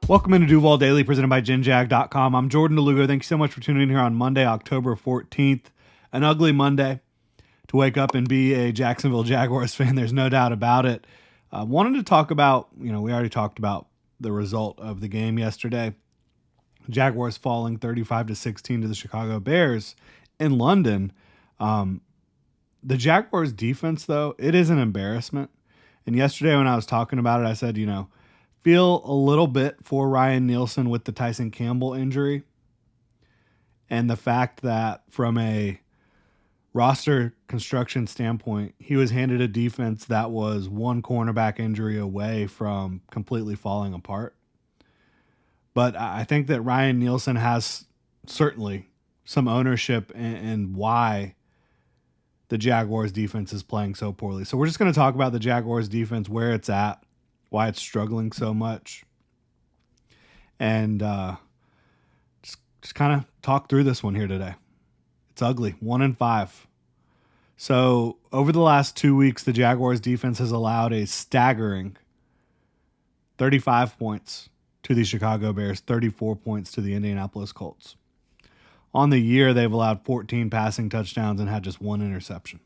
Welcome into Duval Daily, presented by GenJag.com. I'm Jordan DeLugo. Thank you so much for tuning in here on Monday, October 14th. An ugly Monday to wake up and be a Jacksonville Jaguars fan. There's no doubt about it. Wanted to talk about, we already talked about the result of the game yesterday. Jaguars falling 35-16 to the Chicago Bears in London. The Jaguars defense, though, it is an embarrassment. And yesterday when I was talking about it, I said, feel a little bit for Ryan Nielsen with the Tyson Campbell injury. And the fact that from a roster construction standpoint, he was handed a defense that was one cornerback injury away from completely falling apart. But I think that Ryan Nielsen has certainly some ownership in why the Jaguars defense is playing so poorly. So we're just going to talk about the Jaguars defense, where it's at, why it's struggling so much, and just kind of talk through this one here today. It's ugly, 1-5. So over the last 2 weeks, the Jaguars defense has allowed a staggering 35 points to the Chicago Bears, 34 points to the Indianapolis Colts. On the year, they've allowed 14 passing touchdowns and had just one interception.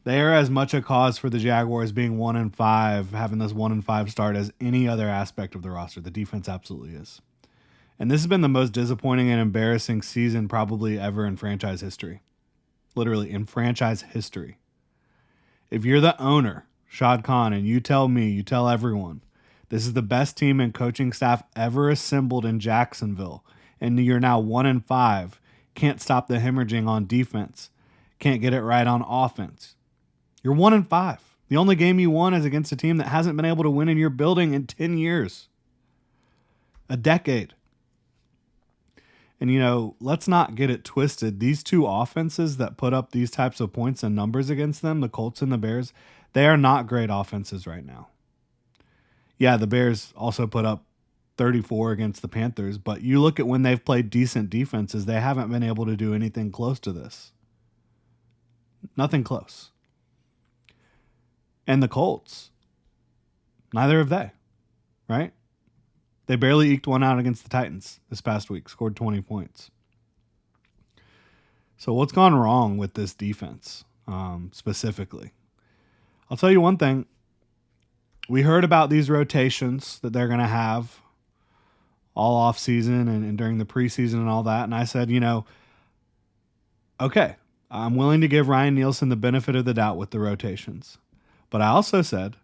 They are as much a cause for the Jaguars being 1-5, having this 1-5 start, as any other aspect of the roster. The defense absolutely is. And this has been the most disappointing and embarrassing season probably ever in franchise history. Literally, in franchise history. If you're the owner, Shad Khan, and you tell me, you tell everyone, this is the best team and coaching staff ever assembled in Jacksonville, and you're now 1-5, can't stop the hemorrhaging on defense, can't get it right on offense. You're 1-5. The only game you won is against a team that hasn't been able to win in your building in 10 years. A decade. And, let's not get it twisted. These two offenses that put up these types of points and numbers against them, the Colts and the Bears, they are not great offenses right now. Yeah, the Bears also put up 34 against the Panthers, but you look at when they've played decent defenses, they haven't been able to do anything close to this. Nothing close. And the Colts, neither have they, right? They barely eked one out against the Titans this past week, scored 20 points. So what's gone wrong with this defense specifically? I'll tell you one thing. We heard about these rotations that they're going to have all offseason and during the preseason and all that. And I said, okay, I'm willing to give Ryan Nielsen the benefit of the doubt with the rotations. But I also said,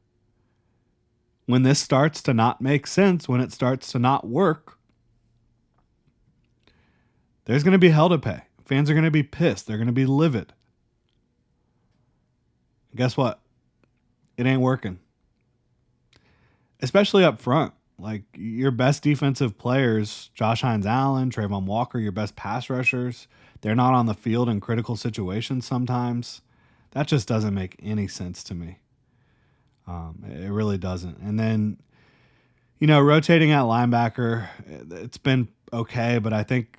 when this starts to not make sense, when it starts to not work, there's going to be hell to pay. Fans are going to be pissed. They're going to be livid. Guess what? It ain't working. Especially up front. Like your best defensive players, Josh Hines-Allen, Trayvon Walker, your best pass rushers, they're not on the field in critical situations sometimes. That just doesn't make any sense to me. It really doesn't. And then, rotating at linebacker, it's been okay, but I think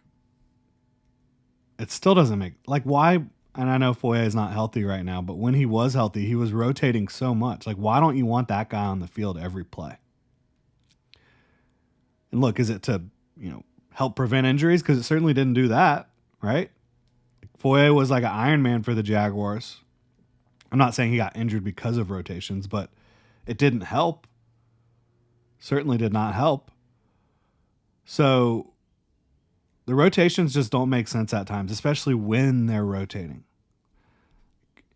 it still doesn't make, why, and I know Foye is not healthy right now, but when he was healthy, he was rotating so much. Why don't you want that guy on the field every play? And look, is it to, help prevent injuries? Because it certainly didn't do that, right? Foye was like an Iron Man for the Jaguars. I'm not saying he got injured because of rotations, but it didn't help. Certainly did not help. So the rotations just don't make sense at times, especially when they're rotating.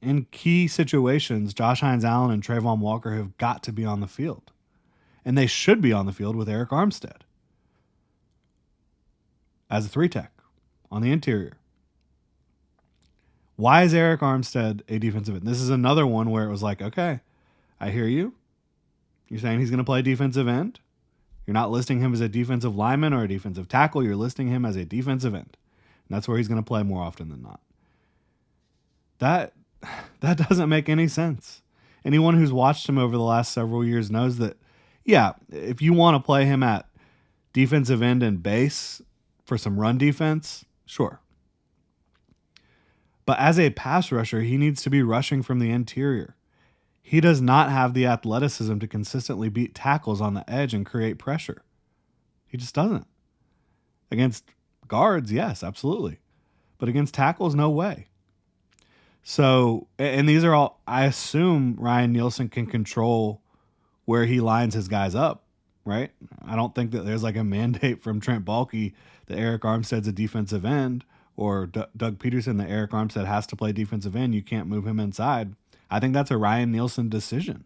In key situations, Josh Hines-Allen and Trayvon Walker have got to be on the field. And they should be on the field with Eric Armstead as a 3-tech on the interior. Why is Eric Armstead a defensive end? This is another one where it was like, okay, I hear you. You're saying he's going to play defensive end. You're not listing him as a defensive lineman or a defensive tackle. You're listing him as a defensive end. And that's where he's going to play more often than not. That doesn't make any sense. Anyone who's watched him over the last several years knows that, yeah, if you want to play him at defensive end and base for some run defense, sure. But as a pass rusher, he needs to be rushing from the interior. He does not have the athleticism to consistently beat tackles on the edge and create pressure. He just doesn't. Against guards, yes, absolutely. But against tackles, no way. So, and these are all, I assume Ryan Nielsen can control where he lines his guys up, right? I don't think that there's like a mandate from Trent Baalke that Eric Armstead's a defensive end, or Doug Peterson that Eric Armstead has to play defensive end. You can't move him inside. I think that's a Ryan Nielsen decision.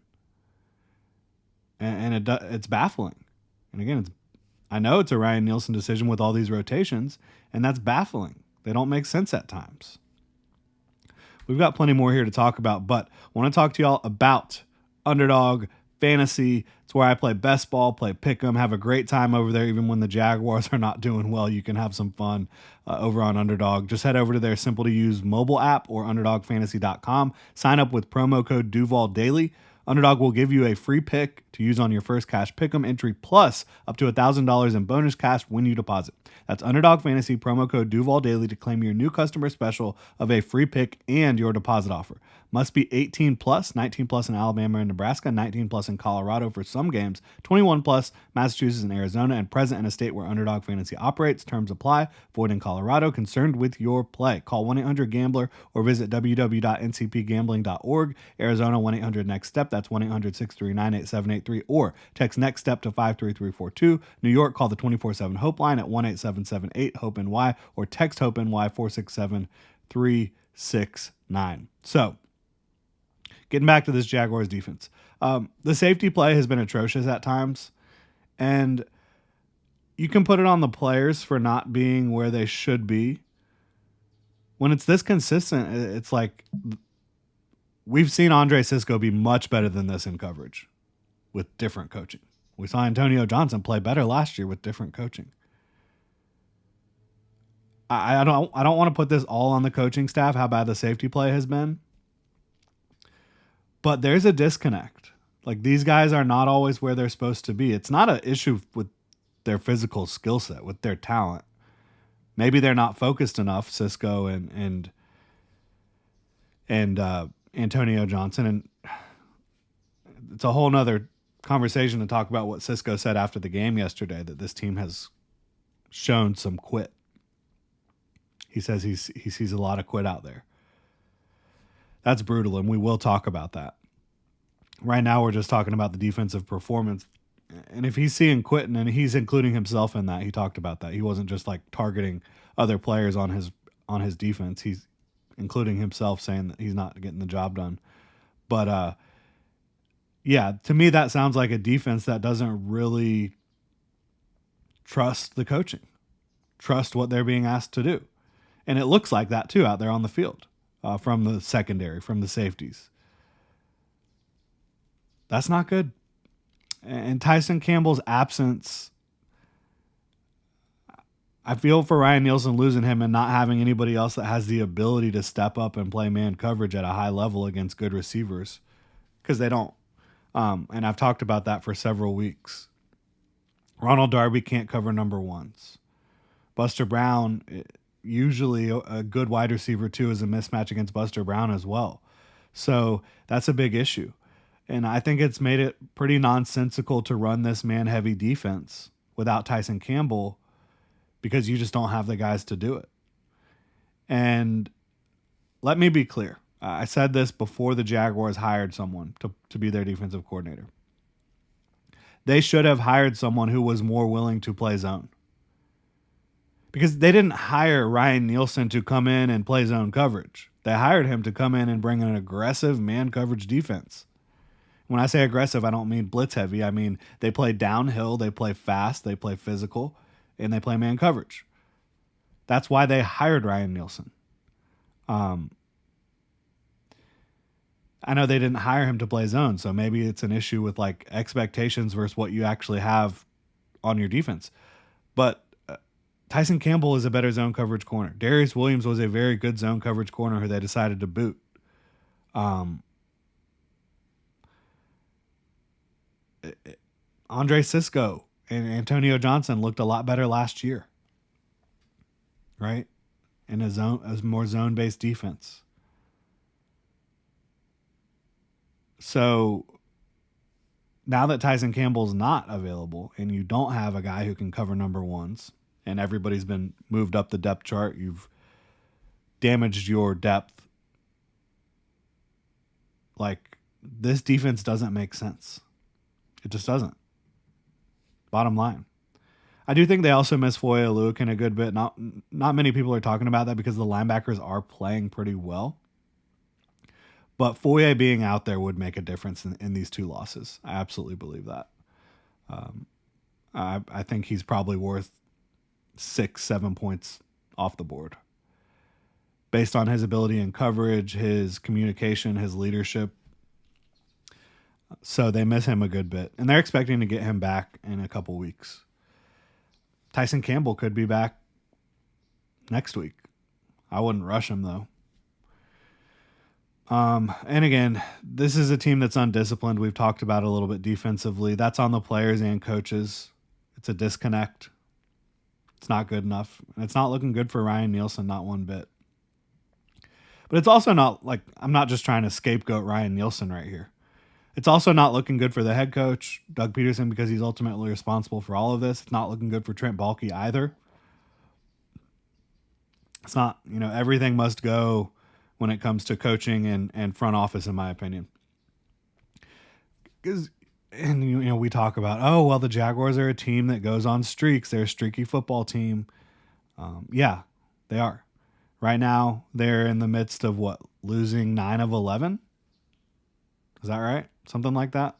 And it's baffling. And again, I know it's a Ryan Nielsen decision with all these rotations, and that's baffling. They don't make sense at times. We've got plenty more here to talk about, but I want to talk to y'all about Underdog Fantasy. It's where I play best ball, play pick 'em, have a great time over there. Even when the Jaguars are not doing well, you can have some fun over on Underdog. Just head over to their simple to use mobile app or underdogfantasy.com. Sign up with promo code Duval Daily. Underdog will give you a free pick to use on your first cash pick'em entry, plus up to $1,000 in bonus cash when you deposit. That's Underdog Fantasy, promo code Duval Daily to claim your new customer special of a free pick and your deposit offer. Must be 18 plus, 19 plus in Alabama and Nebraska, 19 plus in Colorado for some games, 21 plus Massachusetts and Arizona, and present in a state where Underdog Fantasy operates. Terms apply. Void in Colorado. Concerned with your play. Call 1-800-GAMBLER or visit www.ncpgambling.org. Arizona 1-800-NEXT-STEP. That's 1-800-639-8783 or text NEXT STEP to 53342. New York, call the 24/7 Hope line at 1-877-8-HOPE-NY or text HOPE-NY 467-369. So, getting back to this Jaguars defense. The safety play has been atrocious at times, and you can put it on the players for not being where they should be. When it's this consistent, it's like we've seen Andre Sisco be much better than this in coverage with different coaching. We saw Antonio Johnson play better last year with different coaching. I don't want to put this all on the coaching staff, how bad the safety play has been. But there's a disconnect. Like, these guys are not always where they're supposed to be. It's not an issue with their physical skill set, with their talent. Maybe they're not focused enough, Sisco and Antonio Johnson. And it's a whole nother conversation to talk about what Sisco said after the game yesterday, that this team has shown some quit. He says he sees a lot of quit out there. That's brutal, and we will talk about that. Right now, we're just talking about the defensive performance. And if he's seeing quitting, and he's including himself in that, he talked about that. He wasn't just like targeting other players on his defense. He's including himself, saying that he's not getting the job done. But yeah, to me, that sounds like a defense that doesn't really trust the coaching, trust what they're being asked to do. And it looks like that too out there on the field. From the secondary, from the safeties. That's not good. And Tyson Campbell's absence, I feel for Ryan Nielsen losing him and not having anybody else that has the ability to step up and play man coverage at a high level against good receivers, because they don't. And I've talked about that for several weeks. Ronald Darby can't cover number ones. Buster Brown, usually a good wide receiver too, is a mismatch against Buster Brown as well. So that's a big issue. And I think it's made it pretty nonsensical to run this man-heavy defense without Tyson Campbell, because you just don't have the guys to do it. And let me be clear. I said this before the Jaguars hired someone to be their defensive coordinator. They should have hired someone who was more willing to play zone. Because they didn't hire Ryan Nielsen to come in and play zone coverage. They hired him to come in and bring an aggressive man coverage defense. When I say aggressive, I don't mean blitz heavy. I mean they play downhill, they play fast, they play physical, and they play man coverage. That's why they hired Ryan Nielsen. I know they didn't hire him to play zone, so maybe it's an issue with like expectations versus what you actually have on your defense. But Tyson Campbell is a better zone coverage corner. Darius Williams was a very good zone coverage corner who they decided to boot. Andre Sisco and Antonio Johnson looked a lot better last year, right? In a more zone-based defense. So now that Tyson Campbell's not available and you don't have a guy who can cover number ones and everybody's been moved up the depth chart, you've damaged your depth. Like, this defense doesn't make sense. It just doesn't. Bottom line. I do think they also miss Foye Oluokun a good bit. Not many people are talking about that because the linebackers are playing pretty well. But Foye being out there would make a difference in these two losses. I absolutely believe that. I think he's probably worth 6-7 points off the board based on his ability in coverage, his communication, his leadership. So they miss him a good bit. And they're expecting to get him back in a couple weeks. Tyson Campbell could be back next week. I wouldn't rush him, though. And again, this is a team that's undisciplined. We've talked about it a little bit defensively. That's on the players and coaches. It's a disconnect. It's not good enough. And it's not looking good for Ryan Nielsen, not one bit. But it's also not like, I'm not just trying to scapegoat Ryan Nielsen right here. It's also not looking good for the head coach, Doug Peterson, because he's ultimately responsible for all of this. It's not looking good for Trent Baalke either. It's not, everything must go when it comes to coaching and front office, in my opinion. And we talk about, the Jaguars are a team that goes on streaks. They're a streaky football team. Yeah, they are. Right now, they're in the midst of losing 9 of 11? Is that right? Something like that.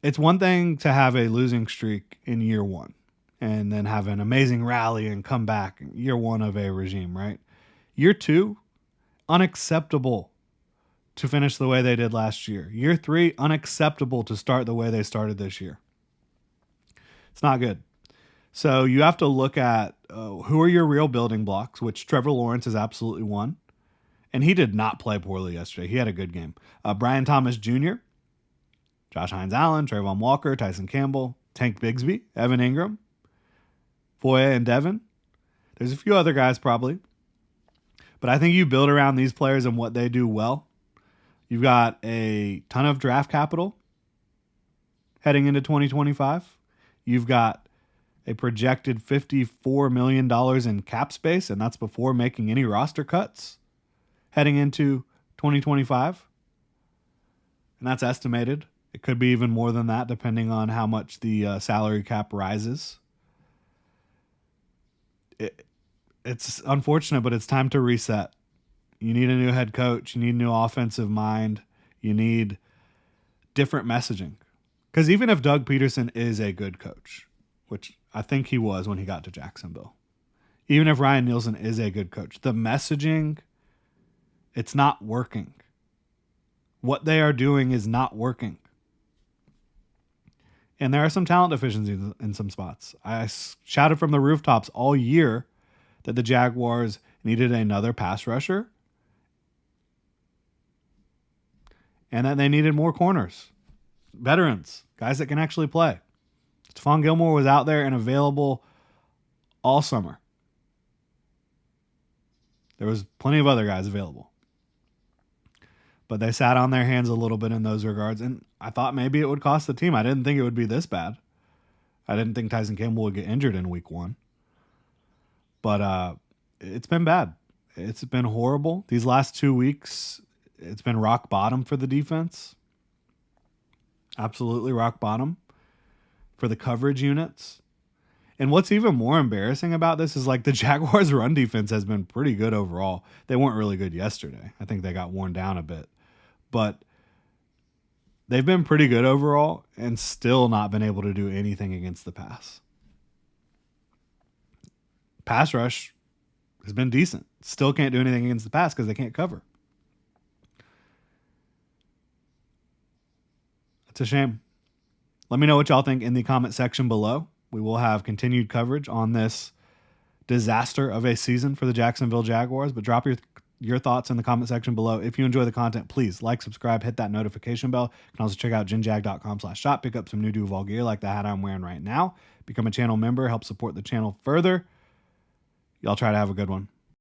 It's one thing to have a losing streak in year one and then have an amazing rally and come back year one of a regime, right? Year two, unacceptable to finish the way they did last year. Year three, unacceptable to start the way they started this year. It's not good. So you have to look at who are your real building blocks, which Trevor Lawrence is absolutely one. And he did not play poorly yesterday. He had a good game. Brian Thomas Jr., Josh Hines-Allen, Trayvon Walker, Tyson Campbell, Tank Bigsby, Evan Ingram, Foye and Devin. There's a few other guys probably. But I think you build around these players and what they do well. You've got a ton of draft capital heading into 2025. You've got a projected $54 million in cap space, and that's before making any roster cuts heading into 2025. And that's estimated. It could be even more than that, depending on how much the salary cap rises. It's unfortunate, but it's time to reset. You need a new head coach. You need a new offensive mind. You need different messaging. Because even if Doug Peterson is a good coach, which I think he was when he got to Jacksonville, even if Ryan Nielsen is a good coach, the messaging, it's not working. What they are doing is not working. And there are some talent deficiencies in some spots. I shouted from the rooftops all year that the Jaguars needed another pass rusher and that they needed more corners, veterans, guys that can actually play. Stephon Gilmore was out there and available all summer. There was plenty of other guys available. But they sat on their hands a little bit in those regards, and I thought maybe it would cost the team. I didn't think it would be this bad. I didn't think Tyson Campbell would get injured in week one. But it's been bad. It's been horrible. These last 2 weeks, it's been rock bottom for the defense. Absolutely rock bottom for the coverage units. And what's even more embarrassing about this is the Jaguars' run defense has been pretty good overall. They weren't really good yesterday. I think they got worn down a bit. But they've been pretty good overall and still not been able to do anything against the pass. Pass rush has been decent. Still can't do anything against the pass because they can't cover. It's a shame. Let me know what y'all think in the comment section below. We will have continued coverage on this disaster of a season for the Jacksonville Jaguars, but drop your thoughts in the comment section below. If you enjoy the content, please like, subscribe, hit that notification bell. You can also check out genjag.com/shop, pick up some new Duval gear like the hat I'm wearing right now. Become a channel member, help support the channel further. Y'all try to have a good one.